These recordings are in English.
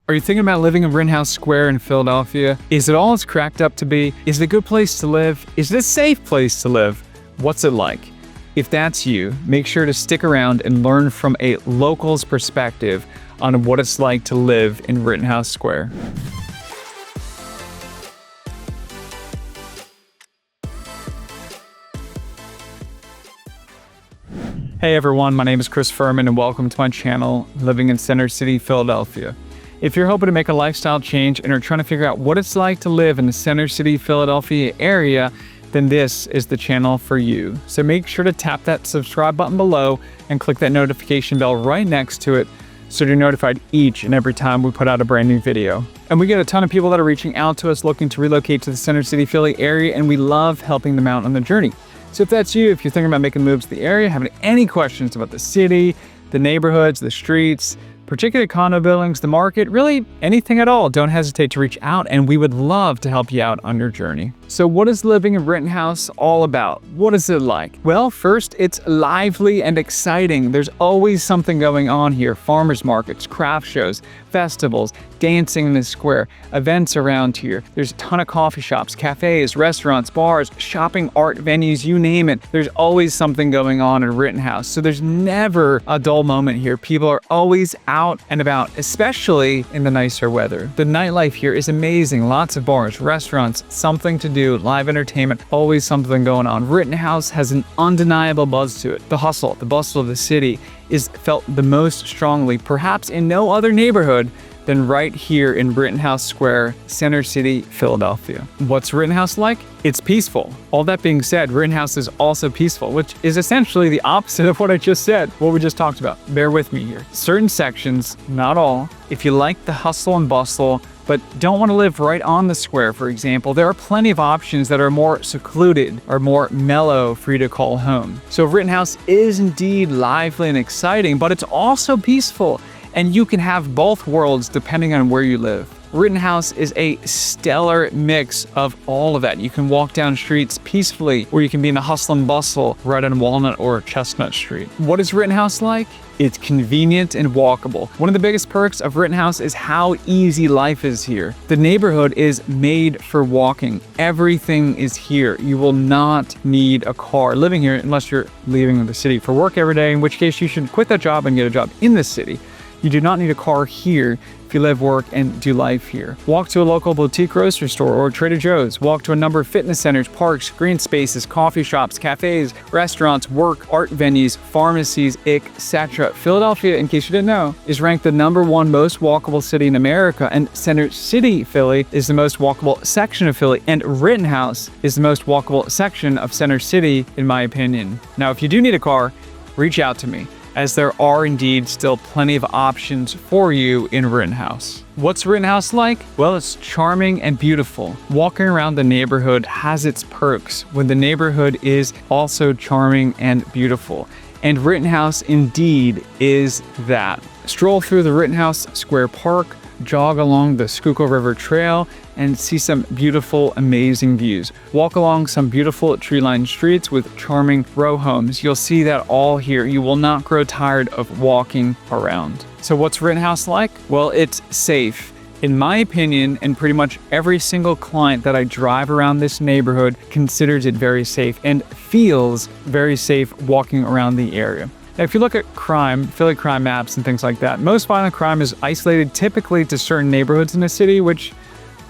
Are you thinking about living in Rittenhouse Square in Philadelphia? Is it all it's cracked up to be? Is it a good place to live? Is it a safe place to live? What's it like? If that's you, make sure to stick around and learn from a local's perspective on what it's like to live in Rittenhouse Square. Hey everyone, my name is Fuhrman and welcome to my channel, Living in Center City, Philadelphia. If you're hoping to make a lifestyle change and are trying to figure out what it's like to live in the Center City Philadelphia area, then this is the channel for you. So make sure to tap that subscribe button below and click that notification bell right next to it so you're notified each and every time we put out a brand new video. And we get a ton of people that are reaching out to us looking to relocate to the Center City Philly area, and we love helping them out on the journey. So if that's you, if you're thinking about making moves to the area, having any questions about the city, the neighborhoods, the streets, particular condo buildings, the market, really anything at all, don't hesitate to reach out and we would love to help you out on your journey. So what is living in Rittenhouse all about? What is it like? Well, first, it's lively and exciting. There's always something going on here. Farmers markets, craft shows, festivals, dancing in the square, events around here. There's a ton of coffee shops, cafes, restaurants, bars, shopping, art venues, you name it. There's always something going on in Rittenhouse. So there's never a dull moment here. People are always out and about, especially in the nicer weather. The nightlife here is amazing. Lots of bars, restaurants, something to do, live entertainment, always something going on. Rittenhouse has an undeniable buzz to it. The hustle, the bustle of the city is felt the most strongly, perhaps in no other neighborhood than right here in Rittenhouse Square, Center City, Philadelphia. What's Rittenhouse like? It's peaceful. All that being said, Rittenhouse is also peaceful, which is essentially the opposite of what I just said, what we just talked about. Bear with me here. Certain sections, not all, if you like the hustle and bustle, but don't want to live right on the square, for example, there are plenty of options that are more secluded or more mellow for you to call home. So Rittenhouse is indeed lively and exciting, but it's also peaceful. And you can have both worlds depending on where you live. Rittenhouse is a stellar mix of all of that. You can walk down streets peacefully, or you can be in the hustle and bustle right on Walnut or Chestnut Street. What is Rittenhouse like? It's convenient and walkable. One of the biggest perks of Rittenhouse is how easy life is here. The neighborhood is made for walking. Everything is here. You will not need a car living here unless you're leaving the city for work every day, in which case you should quit that job and get a job in the city. You do not need a car here if you live, work, and do life here. Walk to a local boutique grocery store or Trader Joe's. Walk to a number of fitness centers, parks, green spaces, coffee shops, cafes, restaurants, work, art venues, pharmacies, etc. Philadelphia, in case you didn't know, is ranked the #1 most walkable city in America, and Center City, Philly, is the most walkable section of Philly, and Rittenhouse is the most walkable section of Center City, in my opinion. Now, if you do need a car, reach out to me, as there are indeed still plenty of options for you in Rittenhouse. What's Rittenhouse like? Well, it's charming and beautiful. Walking around the neighborhood has its perks when the neighborhood is also charming and beautiful. And Rittenhouse indeed is that. Stroll through the Rittenhouse Square Park, jog along the Schuylkill River Trail, and see some beautiful, amazing views. Walk along some beautiful tree-lined streets with charming row homes. You'll see that all here. You will not grow tired of walking around. So what's Rittenhouse like? Well, it's safe. In my opinion, and pretty much every single client that I drive around this neighborhood considers it very safe and feels very safe walking around the area. Now, if you look at crime, Philly crime maps and things like that, most violent crime is isolated typically to certain neighborhoods in the city, which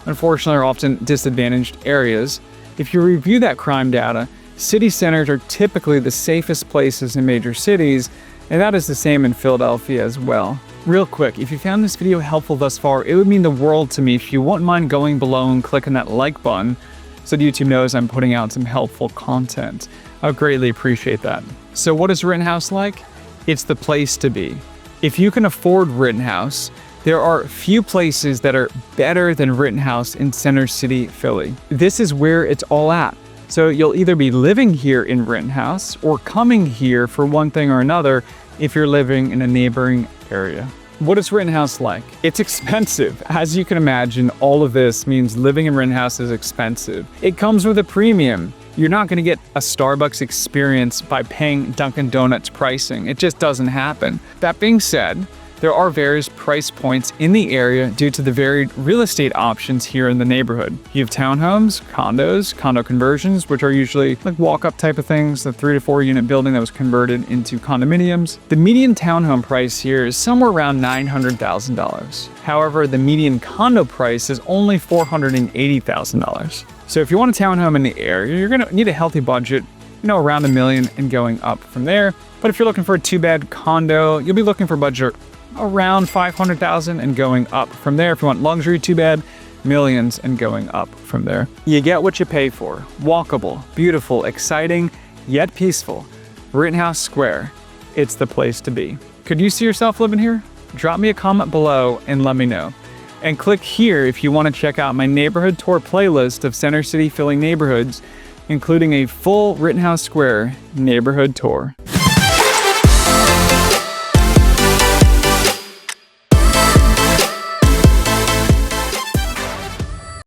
unfortunately are often disadvantaged areas. If you review that crime data, city centers are typically the safest places in major cities, and that is the same in Philadelphia as well. Real quick, if you found this video helpful thus far, it would mean the world to me if you wouldn't mind going below and clicking that like button so that YouTube knows I'm putting out some helpful content. I would greatly appreciate that. So what is Rittenhouse like? It's the place to be. If you can afford Rittenhouse, there are few places that are better than Rittenhouse in Center City, Philly. This is where it's all at. So you'll either be living here in Rittenhouse or coming here for one thing or another if you're living in a neighboring area. What is Rittenhouse like? It's expensive. As you can imagine, all of this means living in Rittenhouse is expensive. It comes with a premium. You're not going to get a Starbucks experience by paying Dunkin' Donuts pricing. It just doesn't happen. That being said, There are various price points in the area due to the varied real estate options here in the neighborhood. You have townhomes, condos, condo conversions, which are usually like walk-up type of things, the 3 to 4 unit building that was converted into condominiums. The median townhome price here is somewhere around $900,000. However, the median condo price is only $480,000. So if you want a townhome in the area, you're gonna need a healthy budget, around $1 million and going up from there. But if you're looking for a 2-bed condo, you'll be looking for a budget around $500,000 and going up from there. If you want luxury 2-bed, millions and going up from there. You get what you pay for. Walkable, beautiful, exciting, yet peaceful. Rittenhouse Square. It's the place to be. Could you see yourself living here? Drop me a comment below and let me know. And click here if you want to check out my neighborhood tour playlist of Center City Philly neighborhoods, including a full Rittenhouse Square neighborhood tour.